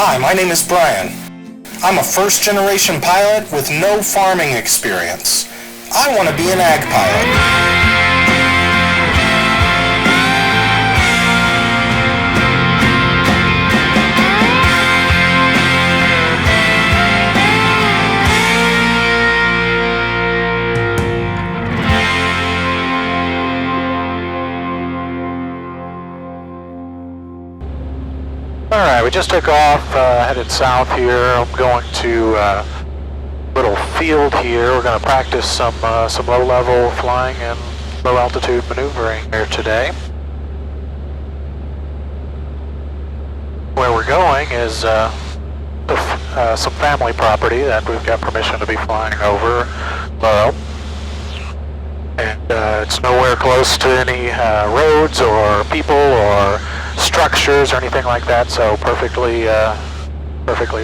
Hi, my name is Brian. I'm a first-generation pilot with no farming experience. I want to be an ag pilot. Alright, we just took off, headed south here. I'm going to a little field here. We're going to practice some low-level flying and low-altitude maneuvering here today. Where we're going is some family property that we've got permission to be flying over low. And it's nowhere close to any roads or people or structures or anything like that, so perfectly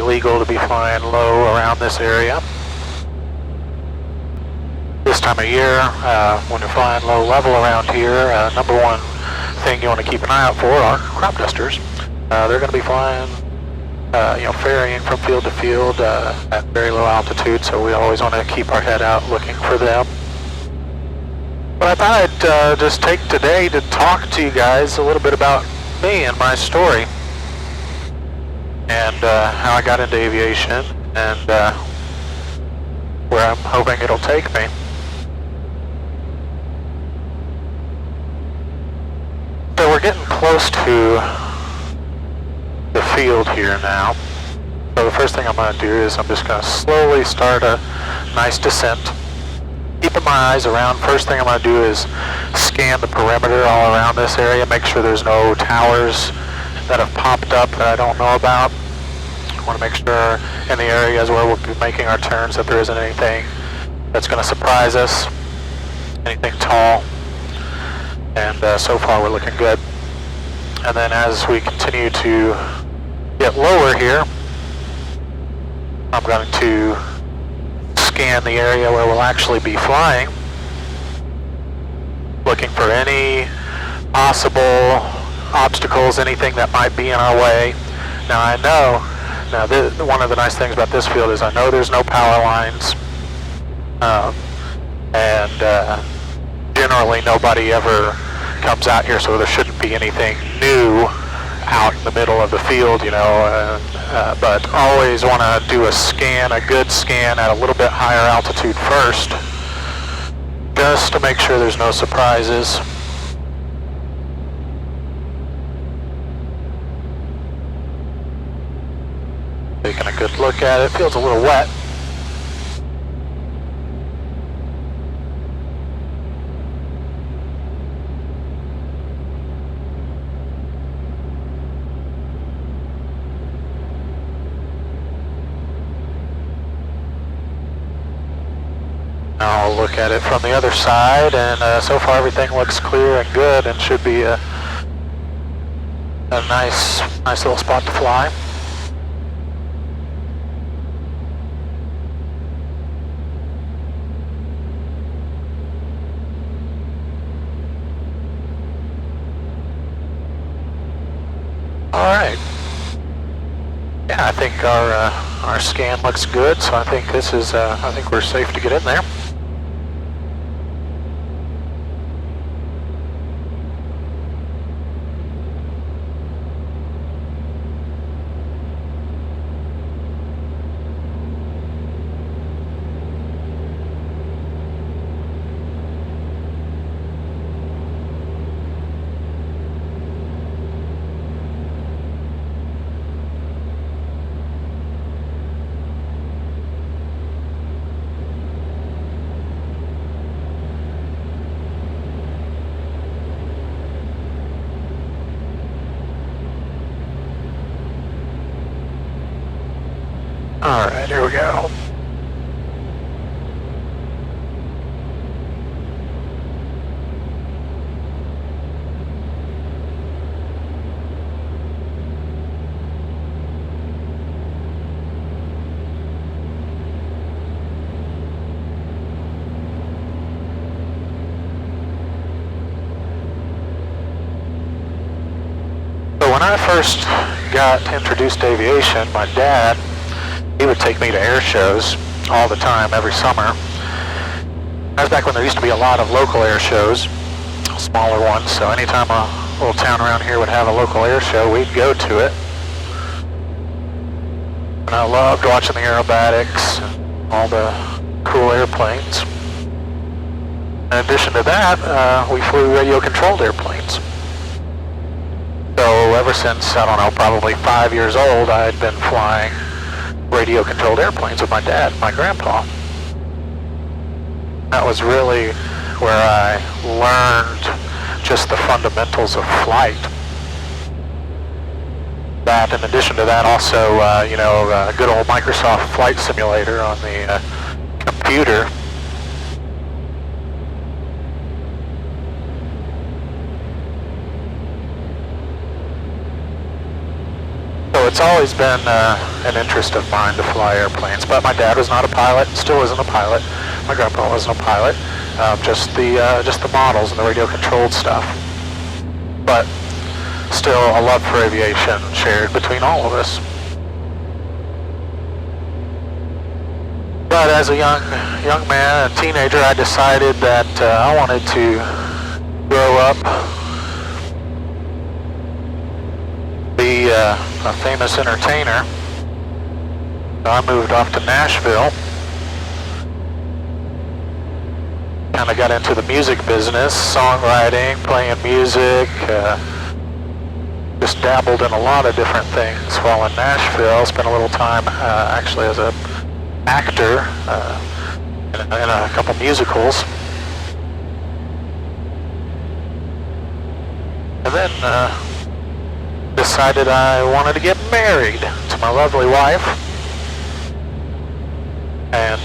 legal to be flying low around this area. This time of year, when you're flying low level around here, number one thing you want to keep an eye out for are crop dusters. They're going to be flying, ferrying from field to field at very low altitude, so we always want to keep our head out looking for them. But I thought I'd just take today to talk to you guys a little bit about me and my story, and how I got into aviation, and where I'm hoping it'll take me. So we're getting close to the field here now. So the first thing I'm going to do is I'm just going to slowly start a nice descent. Keeping my eyes around. First thing I'm going to do is scan the perimeter all around this area, make sure there's no towers that have popped up that I don't know about. I want to make sure in the areas where we'll be making our turns that there isn't anything that's going to surprise us, anything tall, and so far we're looking good. And then as we continue to get lower here, I'm going to scan the area where we'll actually be flying, looking for any possible obstacles, anything that might be in our way. Now I know, one of the nice things about this field is I know there's no power lines, and generally nobody ever comes out here, so there shouldn't be anything new out in the middle of the field, but always want to do a good scan at a little bit higher altitude first, just to make sure there's no surprises. Taking a good look at it. Feels a little wet. I'll look at it from the other side, and so far everything looks clear and good, and should be a nice little spot to fly. All right. Yeah, I think our scan looks good, so I think I think we're safe to get in there. All right, here we go. So when I first got introduced to aviation, my dad, he would take me to air shows all the time, every summer. That was back when there used to be a lot of local air shows, smaller ones, so anytime a little town around here would have a local air show, we'd go to it. And I loved watching the aerobatics and all the cool airplanes. In addition to that, we flew radio-controlled airplanes. So ever since, I don't know, probably 5 years old, I had been flying radio-controlled airplanes with my dad and my grandpa. That was really where I learned just the fundamentals of flight. That, in addition to that, also, good old Microsoft Flight Simulator on the computer. So it's always been an interest of mine to fly airplanes. But my dad was not a pilot, still isn't a pilot. My grandpa wasn't a pilot. Just the models and the radio-controlled stuff. But still, a love for aviation shared between all of us. But as a young man, a teenager, I decided that I wanted to grow up, be a famous entertainer. So I moved off to Nashville. Kind of got into the music business, songwriting, playing music. Just dabbled in a lot of different things while in Nashville. Spent a little time actually as an actor in a couple musicals. And then decided I wanted to get married to my lovely wife. And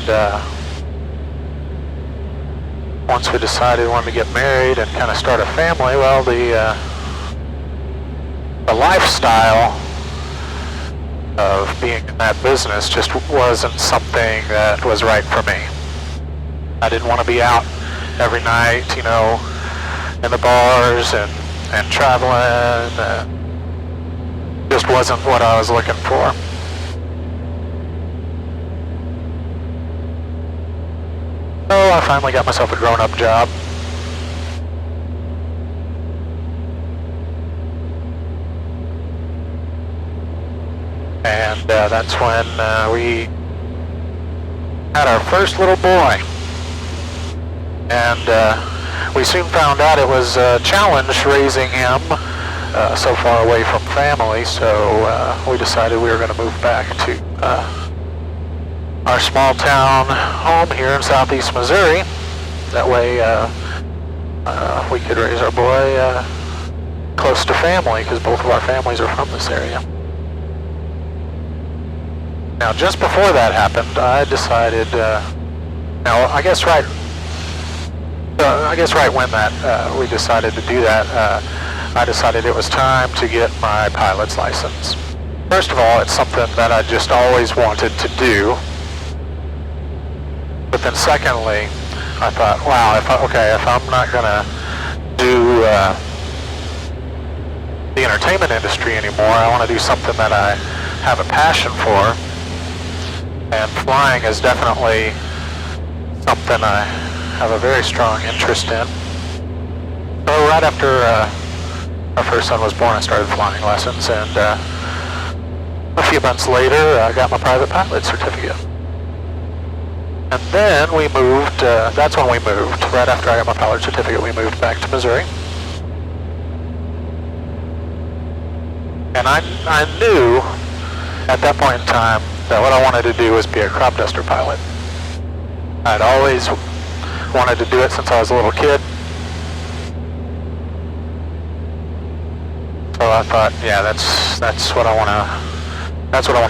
once we decided we wanted to get married and kind of start a family, well, the lifestyle of being in that business just wasn't something that was right for me. I didn't want to be out every night, in the bars and traveling. Just wasn't what I was looking for. So I finally got myself a grown-up job. And that's when we had our first little boy. And we soon found out it was a challenge raising him so far away from family, so we decided we were going to move back to our small town home here in southeast Missouri. That way we could raise our boy close to family, because both of our families are from this area. Now, just before that happened, I decided, I guess right when that we decided to do that, I decided it was time to get my pilot's license. First of all, it's something that I just always wanted to do. But then secondly, I thought, wow, if I'm not going to do the entertainment industry anymore, I want to do something that I have a passion for. And flying is definitely something I have a very strong interest in. So right after our first son was born, I started flying lessons, and a few months later, I got my private pilot certificate. And then we moved, that's when we moved. Right after I got my pilot certificate, we moved back to Missouri. And I knew at that point in time that what I wanted to do was be a crop duster pilot. I'd always wanted to do it since I was a little kid. So I thought, yeah, that's what I want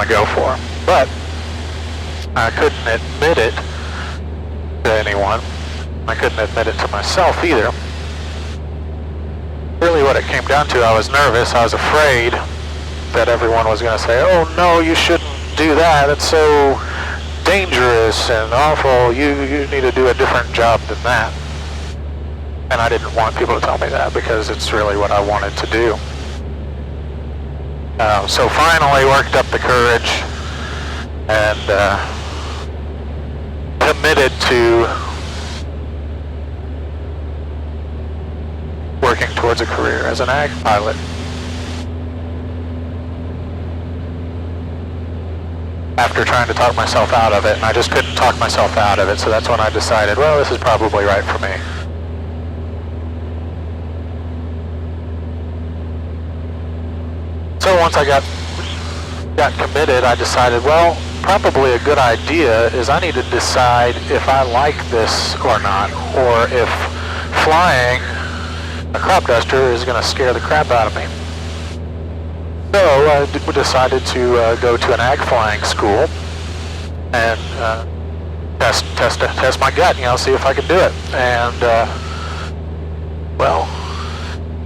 to go for. But I couldn't admit it to anyone. I couldn't admit it to myself either. Really what it came down to, I was nervous. I was afraid that everyone was going to say, oh no, you shouldn't do that. It's so dangerous and awful. You need to do a different job than that. And I didn't want people to tell me that, because it's really what I wanted to do. So finally worked up the courage and committed to working towards a career as an ag pilot. After trying to talk myself out of it, and I just couldn't talk myself out of it, so that's when I decided, well, this is probably right for me. So once I got committed, I decided, well, probably a good idea is I need to decide if I like this or not, or if flying a crop duster is going to scare the crap out of me. So I decided to go to an ag flying school and test my gut, see if I could do it. And well,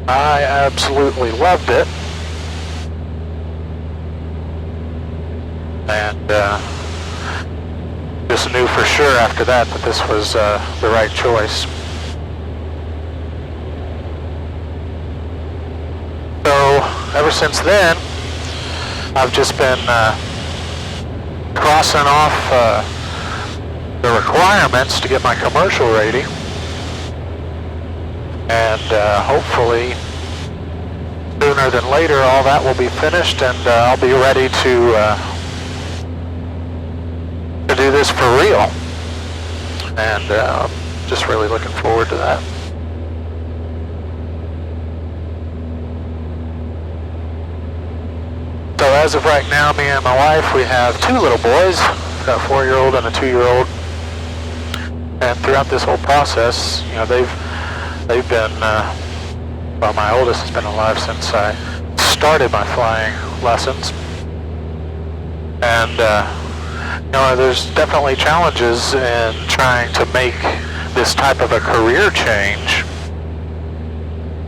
I absolutely loved it. And just knew for sure after that this was the right choice. So ever since then, I've just been crossing off the requirements to get my commercial rating, and hopefully sooner than later all that will be finished, and I'll be ready to do this for real, and just really looking forward to that. So as of right now, me and my wife, we have 2 little boys. We've got a 4-year-old and a 2-year-old, and throughout this whole process, they've been well, my oldest has been alive since I started my flying lessons, and there's definitely challenges in trying to make this type of a career change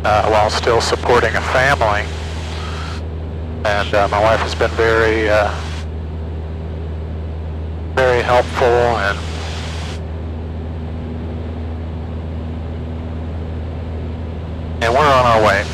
while still supporting a family. And my wife has been very, very helpful, and we're on our way.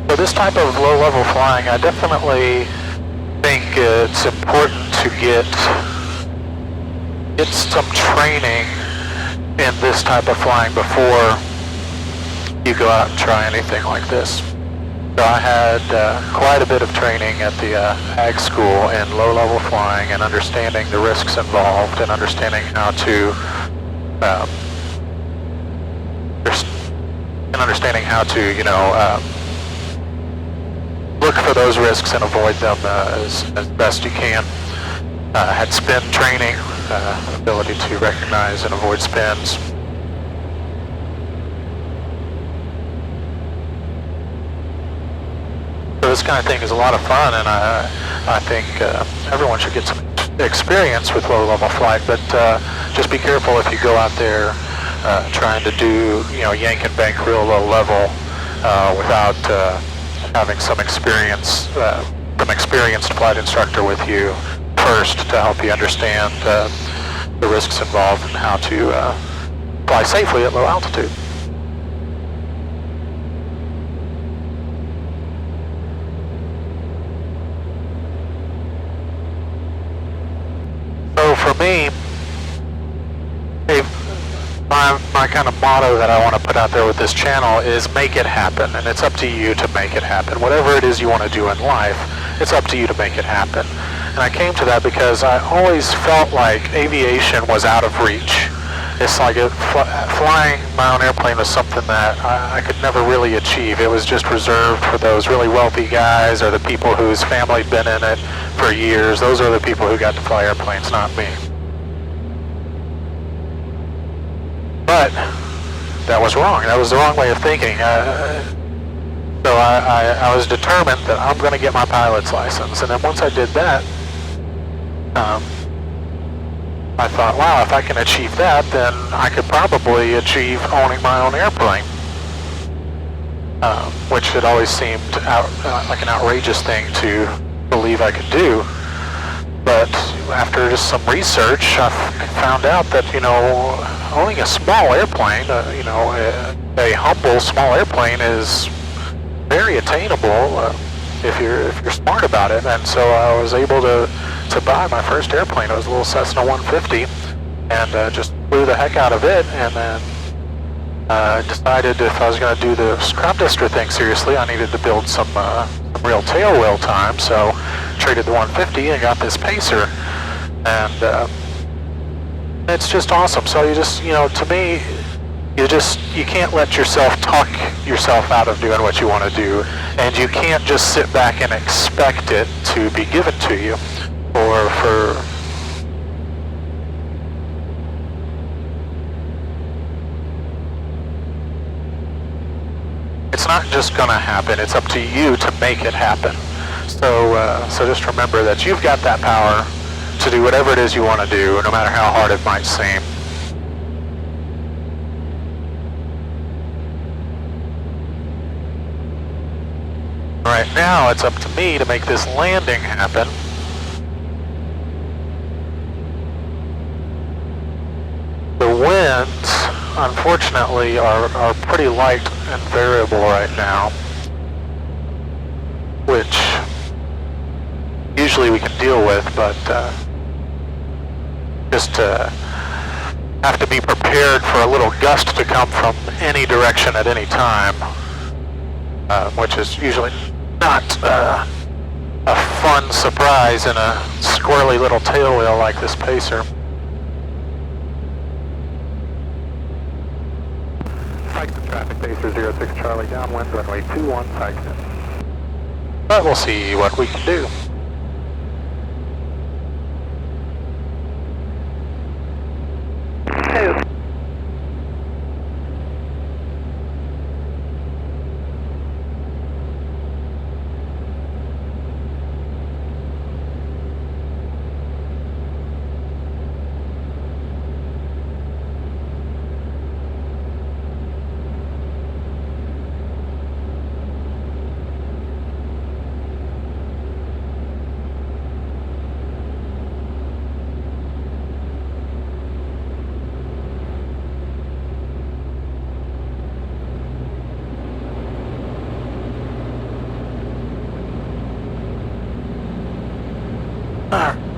For this type of low-level flying, I definitely think it's important to get some training in this type of flying before you go out and try anything like this. So I had quite a bit of training at the ag school in low-level flying and understanding the risks involved and understanding how to look for those risks and avoid them as best you can. Had spin training, ability to recognize and avoid spins. So this kind of thing is a lot of fun, and I think everyone should get some experience with low-level flight, but just be careful if you go out there trying to do, yank and bank real low level without having some experience, some experienced flight instructor with you first to help you understand the risks involved and how to fly safely at low altitude. So for me, my kind of motto that I want to put out there with this channel is make it happen, and it's up to you to make it happen. Whatever it is you want to do in life, it's up to you to make it happen. And I came to that because I always felt like aviation was out of reach. It's like flying my own airplane was something that I could never really achieve. It was just reserved for those really wealthy guys or the people whose family had been in it for years. Those are the people who got to fly airplanes, not me. But that was wrong. That was the wrong way of thinking. So I was determined that I'm going to get my pilot's license. And then once I did that, I thought, wow, if I can achieve that, then I could probably achieve owning my own airplane. Which had always seemed like an outrageous thing to believe I could do. But after just some research, I found out that, owning a small airplane, a humble small airplane is very attainable if you're smart about it. And so I was able to buy my first airplane. It was a little Cessna 150, and just flew the heck out of it. And then decided if I was going to do the crop duster thing seriously, I needed to build some real tail wheel time. So traded the 150 and got this Pacer, and it's just awesome. So you just, to me, you can't let yourself talk yourself out of doing what you want to do, and you can't just sit back and expect it to be given to you, or for it's not just going to happen. It's up to you to make it happen. So just remember that you've got that power to do whatever it is you want to do, no matter how hard it might seem. Right now, it's up to me to make this landing happen. The winds, unfortunately, are pretty light and variable right now, which usually we can deal with, but just have to be prepared for a little gust to come from any direction at any time, which is usually not a fun surprise in a squirrely little tail wheel like this Pacer. Spike the traffic, Pacer 06 Charlie, downwind, runway 21, Sykeston. But we'll see what we can do.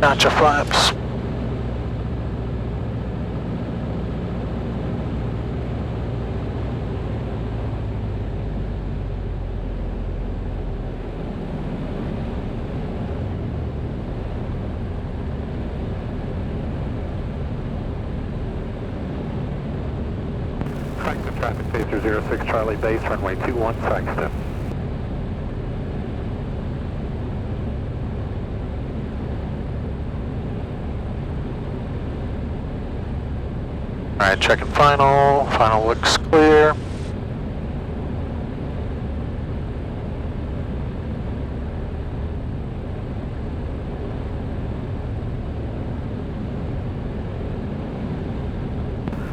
Notch of flaps. Spike the traffic, Pacer 06 Charlie, base runway 21, Sykeston. Alright, checking final. Final looks clear.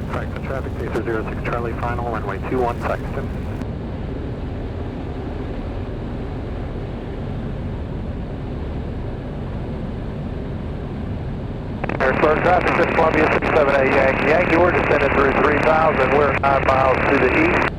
Track the traffic, Pacer 06 Charlie, final, runway 21, Sykeston. Airport traffic, this Columbia 678 Yankee. Yankee, we're descending through 3000. We're 9 miles to the east.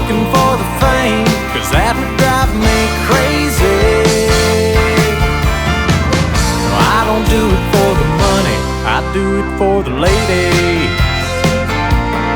looking for the fame, 'cause that would drive me crazy. No, I don't do it for the money, I do it for the lady.